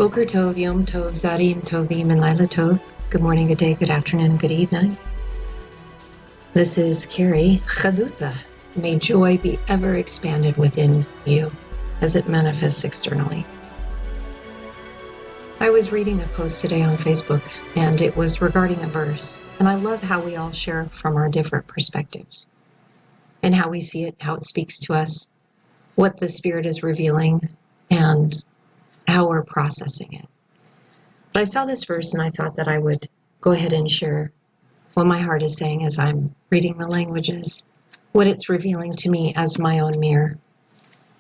Boker Tov, Yom Tov, Zarim Tovim, and Laila Tov. Good morning, good day, good afternoon, and good evening. This is Carrie Chadutha. May joy be ever expanded within you as it manifests externally. I was reading a post today on Facebook, and it was regarding a verse. And I love how we all share from our different perspectives and how we see it, how it speaks to us, what the Spirit is revealing, and how we're processing it. But I saw this verse and I thought that I would go ahead and share what my heart is saying as I'm reading the languages, what it's revealing to me as my own mirror.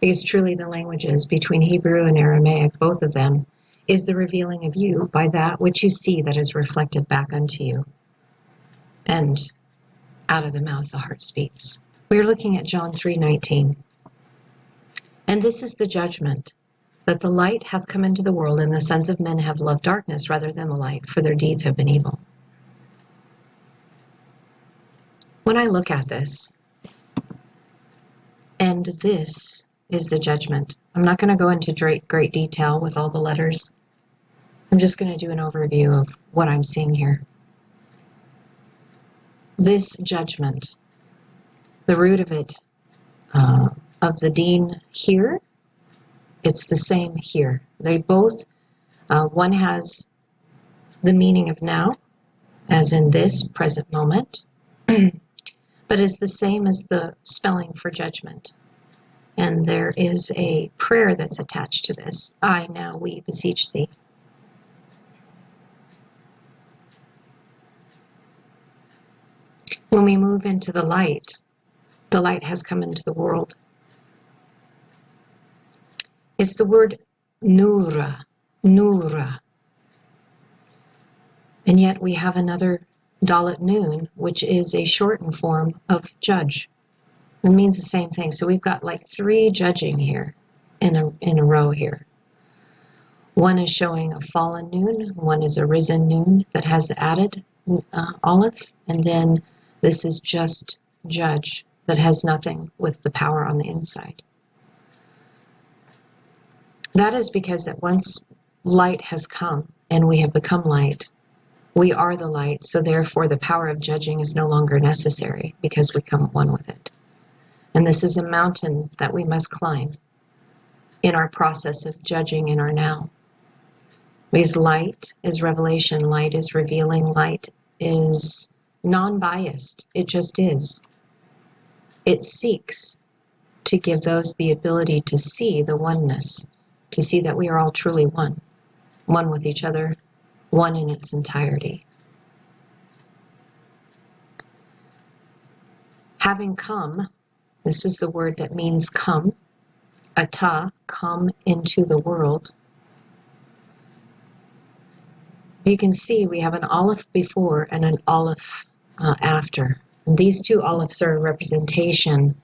Because truly the languages between Hebrew and Aramaic, both of them, is the revealing of you by that which you see that is reflected back unto you. And out of the mouth the heart speaks. We are looking at John 3:19. And this is the judgment, that the light hath come into the world, and the sons of men have loved darkness rather than the light, for their deeds have been evil. When I look at this, and this is the judgment, I'm not going to go into great detail with all the letters. I'm just going to do an overview of what I'm seeing here. This judgment, the root of it, of the deen here, it's the same here. They both, one has the meaning of now, as in this present moment, but is the same as the spelling for judgment. And there is a prayer that's attached to this. I now, we beseech thee. When we move into the light has come into the world. It's the word nura. And yet we have another dalet noon, which is a shortened form of judge. It means the same thing. So we've got like three judging here in a row here. One is showing a fallen noon, one is a risen noon that has the added aleph, and then this is just judge that has nothing with the power on the inside. That is because that once light has come and we have become light, we are the light, so therefore the power of judging is no longer necessary because we come one with it. And this is a mountain that we must climb in our process of judging in our now. Because light is revelation, light is revealing, light is non-biased. It just is. It seeks to give those the ability to see the oneness, to see that we are all truly one with each other, one in its entirety. Having come, this is the word that means come, atah, come into the world. You can see we have an aleph before and an aleph after. And these two alephs are a representation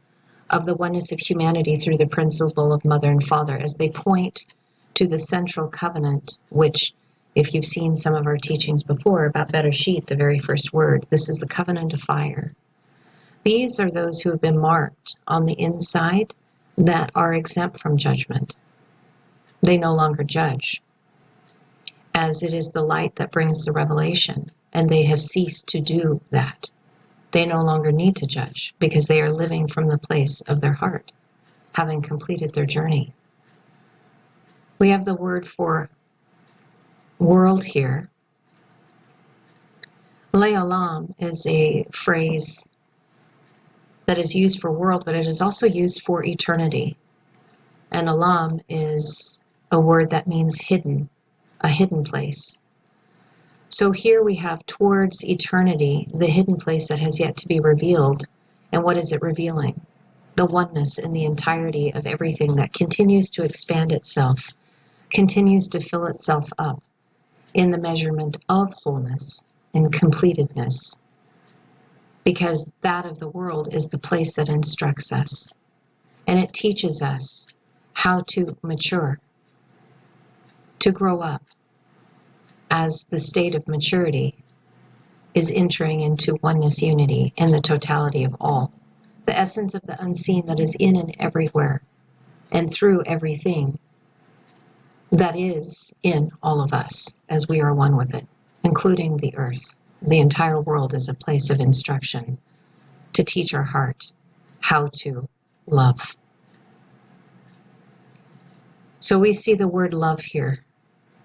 of the oneness of humanity through the principle of mother and father as they point to the central covenant, which, if you've seen some of our teachings before about Bereshit, the very first word, this is the covenant of fire. These are those who have been marked on the inside that are exempt from judgment. They no longer judge, as it is the light that brings the revelation, and they have ceased to do that. They no longer need to judge because they are living from the place of their heart, having completed their journey. We have the word for world here. Le'olam is a phrase that is used for world, but it is also used for eternity. And olam is a word that means hidden, a hidden place. So here we have towards eternity, the hidden place that has yet to be revealed. And what is it revealing? The oneness in the entirety of everything that continues to expand itself, continues to fill itself up in the measurement of wholeness and completedness. Because that of the world is the place that instructs us. And it teaches us how to mature, to grow up, as the state of maturity is entering into oneness unity in the totality of all. The essence of the unseen that is in and everywhere and through everything that is in all of us as we are one with it, including the earth. The entire world is a place of instruction to teach our heart how to love. So we see the word love here.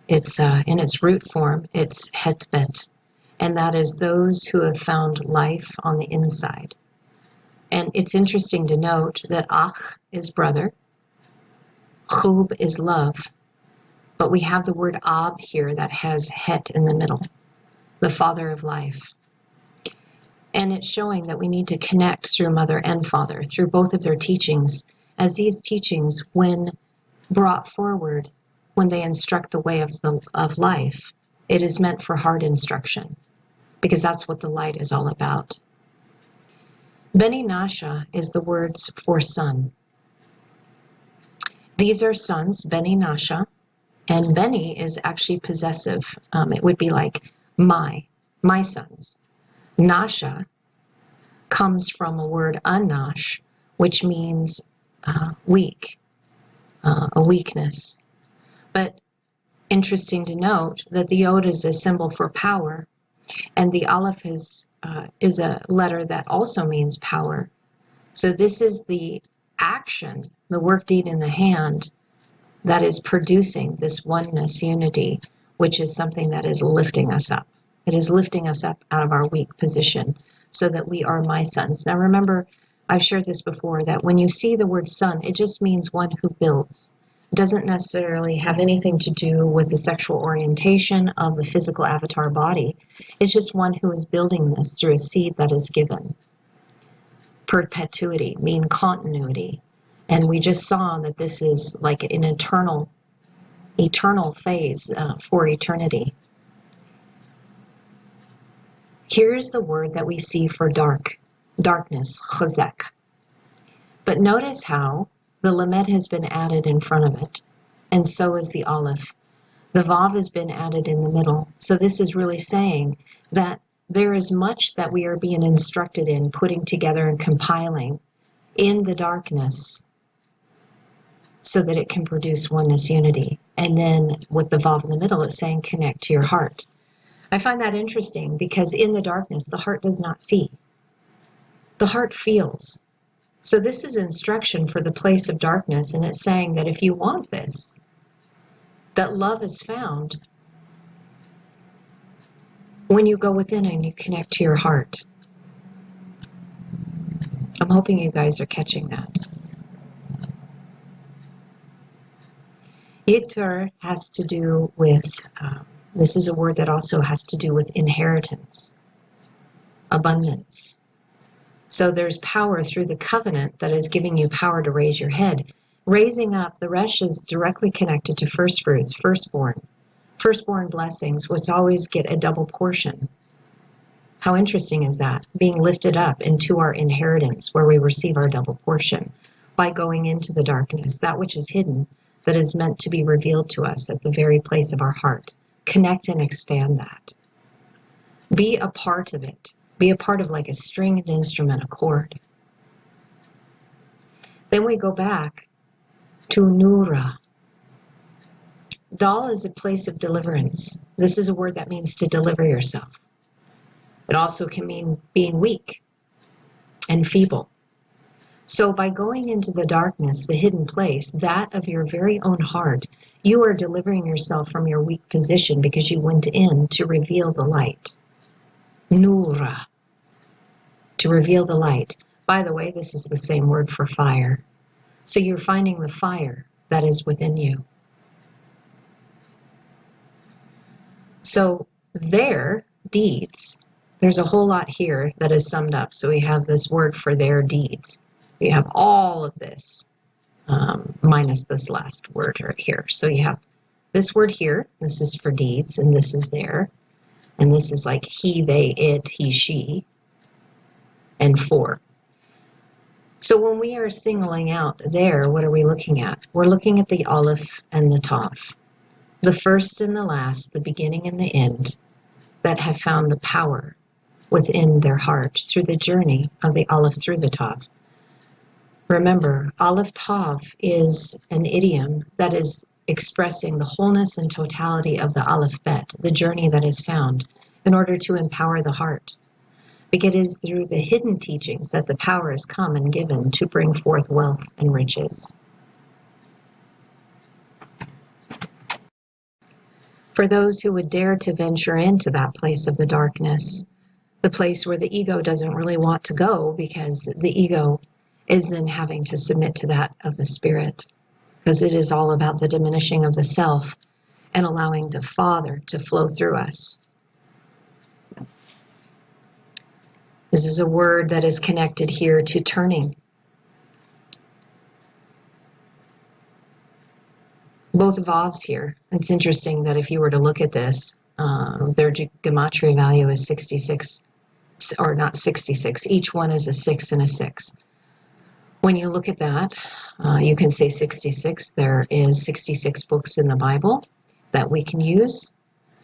It's in its root form, it's hetvet, and that is those who have found life on the inside. And it's interesting to note that ach is brother, chub is love, but we have the word ab here that has het in the middle, the father of life. And it's showing that we need to connect through mother and father, through both of their teachings, as these teachings, when brought forward, when they instruct the way of life, it is meant for heart instruction, because that's what the light is all about. Beni Nasha is the words for son. These are sons, Beni Nasha, and Beni is actually possessive. It would be like my sons. Nasha comes from a word anash, which means weak, a weakness. But interesting to note that the yod is a symbol for power, and the aleph is a letter that also means power. So this is the action, the work deed in the hand, that is producing this oneness unity, which is something that is lifting us up. It is lifting us up out of our weak position so that we are my sons. Now remember, I've shared this before, that when you see the word son, it just means one who builds. It doesn't necessarily have anything to do with the sexual orientation of the physical avatar body. It's just one who is building this through a seed that is given. Perpetuity, mean continuity. And we just saw that this is like an eternal phase for eternity. Here's the word that we see for darkness, chazek. But notice how the lamed has been added in front of it, and so is the aleph. The vav has been added in the middle. So this is really saying that there is much that we are being instructed in, putting together and compiling in the darkness so that it can produce oneness unity. And then with the vav in the middle, it's saying connect to your heart. I find that interesting because in the darkness, the heart does not see. The heart feels. So this is instruction for the place of darkness, and it's saying that if you want this, that love is found when you go within and you connect to your heart. I'm hoping you guys are catching that. Yitur has to do with, this is a word that also has to do with inheritance, abundance. So there's power through the covenant that is giving you power to raise your head. Raising up, the resh is directly connected to first fruits, firstborn. Firstborn blessings, which always get a double portion. How interesting is that? Being lifted up into our inheritance where we receive our double portion by going into the darkness, that which is hidden, that is meant to be revealed to us at the very place of our heart. Connect and expand that. Be a part of it. Be a part of like a stringed instrument, a chord. Then we go back to Nura. Dal is a place of deliverance. This is a word that means to deliver yourself. It also can mean being weak and feeble. So by going into the darkness, the hidden place, that of your very own heart, you are delivering yourself from your weak position because you went in to reveal the light. Nura, to reveal the light. By the way, this is the same word for fire. So you're finding the fire that is within you. So their deeds, there's a whole lot here that is summed up. So we have this word for their deeds. We have all of this, minus this last word right here. So you have this word here, this is for deeds, and this is there. And this is like he, they, it, he, she, and for. So when we are singling out there, what are we looking at? We're looking at the aleph and the tav, the first and the last, the beginning and the end, that have found the power within their heart through the journey of the aleph through the tav. Remember, aleph tav is an idiom that is expressing the wholeness and totality of the Aleph Bet, the journey that is found, in order to empower the heart. Because it is through the hidden teachings that the power is come and given to bring forth wealth and riches. For those who would dare to venture into that place of the darkness, the place where the ego doesn't really want to go, because the ego is then having to submit to that of the spirit, because it is all about the diminishing of the self and allowing the Father to flow through us. This is a word that is connected here to turning. Both vavs here. It's interesting that if you were to look at this, their gematria value is 66, or not 66. Each one is a 6 and a 6. When you look at that, you can say 66. There is 66 books in the Bible that we can use,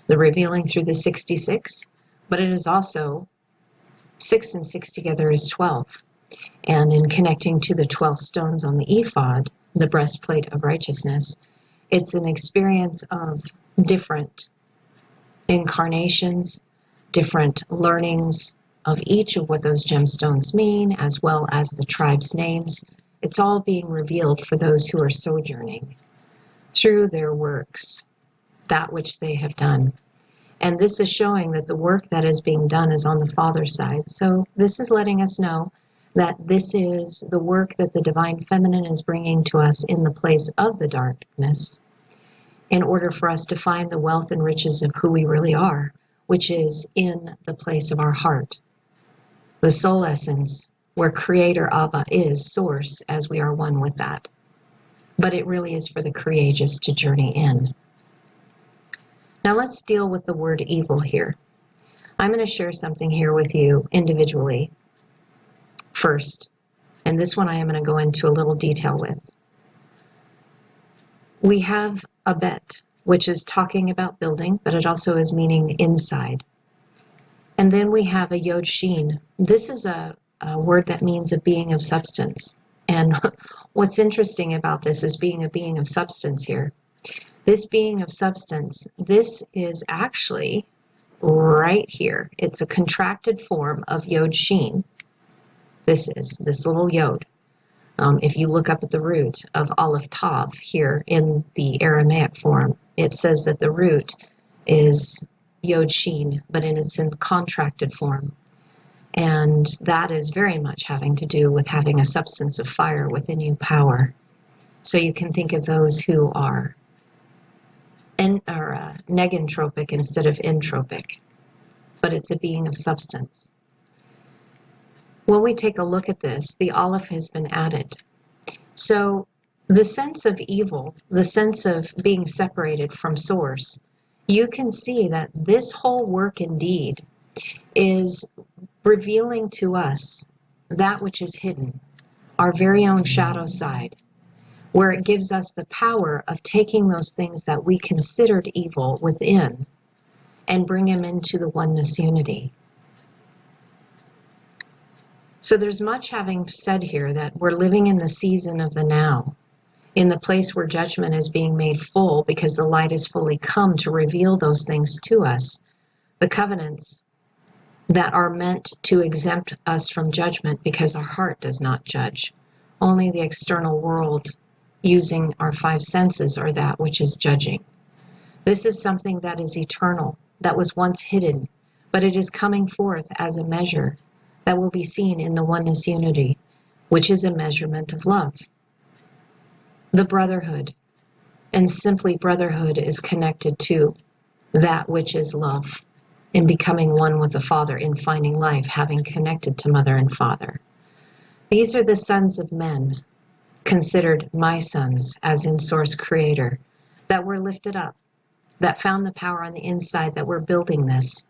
the revealing through the 66, but it is also 6 and 6 together is 12. And in connecting to the 12 stones on the ephod, the breastplate of righteousness, it's an experience of different incarnations, different learnings of each of what those gemstones mean, as well as the tribes' names. It's all being revealed for those who are sojourning through their works, that which they have done. And this is showing that the work that is being done is on the Father's side. So this is letting us know that this is the work that the Divine Feminine is bringing to us in the place of the darkness, in order for us to find the wealth and riches of who we really are, which is in the place of our heart, the soul essence, where Creator Abba is source, as we are one with that. But it really is for the courageous to journey in. Now let's deal with the word evil here. I'm going to share something here with you individually first, and this one I am going to go into a little detail with. We have a bet, which is talking about building, but it also is meaning inside. And then we have a yod shin. This is a word that means a being of substance. And what's interesting about this is being a being of substance here. This being of substance, this is actually right here. It's a contracted form of yod shin. This is this little yod. If you look up at the root of Aleph Tav here in the Aramaic form, it says that the root is yod shin, but it's in contracted form. And that is very much having to do with having a substance of fire within you, power. So you can think of those who are negentropic instead of entropic, but it's a being of substance. When we take a look at this, the Aleph has been added. So the sense of evil, the sense of being separated from source, you can see that this whole work indeed is revealing to us that which is hidden, our very own shadow side, where it gives us the power of taking those things that we considered evil within and bring them into the oneness unity. So there's much having said here that we're living in the season of the now, in the place where judgment is being made full because the light is fully come to reveal those things to us, the covenants that are meant to exempt us from judgment because our heart does not judge. Only the external world using our five senses are that which is judging. This is something that is eternal, that was once hidden, but it is coming forth as a measure that will be seen in the oneness unity, which is a measurement of love. The brotherhood, and simply brotherhood is connected to that which is love, in becoming one with the Father, in finding life, having connected to Mother and Father. These are the sons of men, considered my sons, as in Source Creator, that were lifted up, that found the power on the inside, that were building this,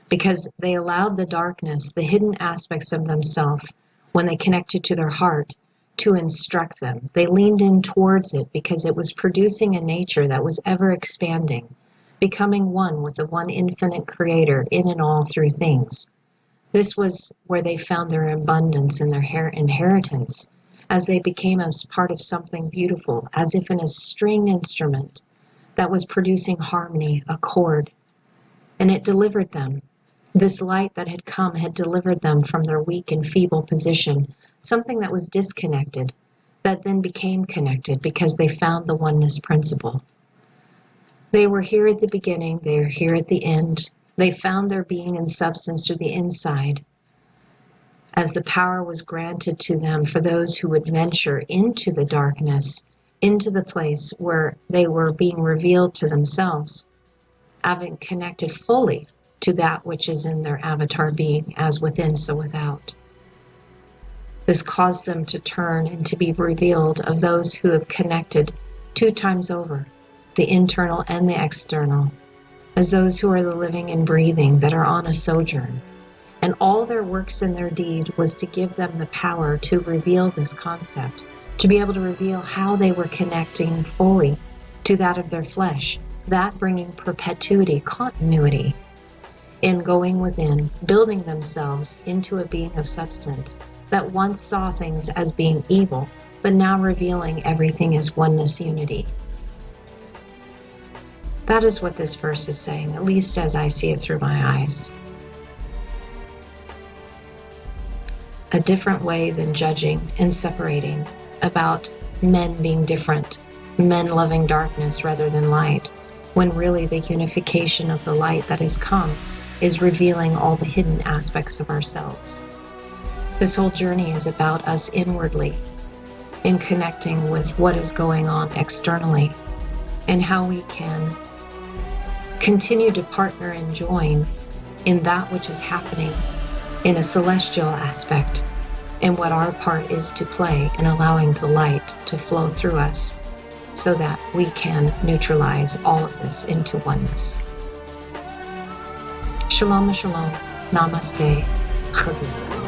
because they allowed the darkness, the hidden aspects of themselves, when they connected to their heart, to instruct them. They leaned in towards it because it was producing a nature that was ever expanding, becoming one with the one infinite Creator in and all through things. This was where they found their abundance and their inheritance. as they became as part of something beautiful, as if in a string instrument that was producing harmony, a chord. And it delivered them. This light that had come had delivered them from their weak and feeble position, something that was disconnected, that then became connected because they found the oneness principle. They were here at the beginning, they are here at the end. They found their being and substance through the inside, as the power was granted to them for those who would venture into the darkness, into the place where they were being revealed to themselves, having connected fully to that which is in their avatar being, as within, so without. This caused them to turn and to be revealed of those who have connected 2 times over, the internal and the external, as those who are the living and breathing that are on a sojourn. And all their works and their deed was to give them the power to reveal this concept, to be able to reveal how they were connecting fully to that of their flesh, that bringing perpetuity, continuity, in going within, building themselves into a being of substance that once saw things as being evil, but now revealing everything as oneness, unity. That is what this verse is saying, at least as I see it through my eyes. A different way than judging and separating about men being different, men loving darkness rather than light, when really the unification of the light that has come is revealing all the hidden aspects of ourselves. This whole journey is about us inwardly, in connecting with what is going on externally, and how we can continue to partner and join in that which is happening in a celestial aspect, and what our part is to play in allowing the light to flow through us so that we can neutralize all of this into oneness. Shalom, shalom, namaste, Todah.